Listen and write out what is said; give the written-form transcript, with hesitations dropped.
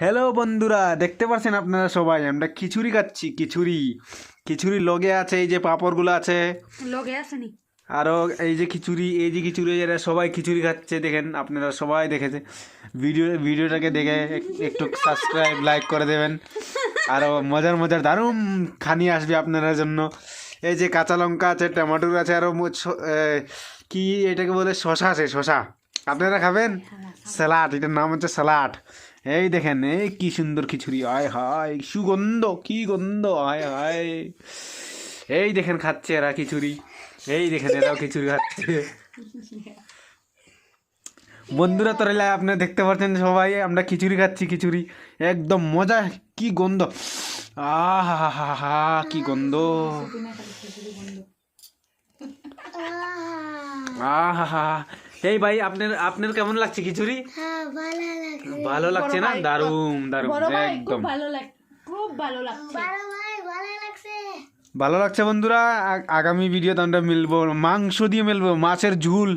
Hello বন্ধুরা, দেখতে পাচ্ছেন আপনারা সবাই আমরা খিচুড়ি খাচ্ছি। খিচুড়ি লগে আছে, এই যে পাঁপড়গুলো আছে, লগে আসেনি আরও এই যে খিচুড়ি এরা সবাই খিচুড়ি খাচ্ছে। দেখেন, আপনারা সবাই দেখেছে। ভিডিওটাকে দেখে একটু সাবস্ক্রাইব লাইক করে দেবেন। আরও মজার মজার দারুণ খানি আসবে আপনাদের জন্য। এই যে কাঁচা লঙ্কা আছে, টমেটো আছে, আরও কি এটাকে বলে শশা আছে, শশা। আপনারা খাবেন স্যালাড, এটার নাম হচ্ছে স্যালাড। এই দেখেন, এই কি সুন্দর খিচুড়ি, আয় হায় সুগন্ধ, কি গন্ধ, আয় হায়। এই দেখেন খাচ্ছে এরা খিচুড়ি, এই দেখেন এরাও খিচুড়ি খাচ্ছে। বন্ধুরা তো রইলে আপনারা দেখতে পাচ্ছেন সবাই আমরা খিচুড়ি খাচ্ছি। খিচুড়ি একদম মজা, কি গন্ধ, আহা হা হা, কি গন্ধ, আহা হা। এই ভাই, আপনার আপনার কেমন লাগছে খিচুড়ি? ভালো লাগছে না? দারুণ দারুণ, একদম খুব ভালো লাগছে। ভালো লাগছে বন্ধুরা। আগামী ভিডিওতে আমরা মিলবো, মাংস দিয়ে মিলবো, মাছের ঝুল।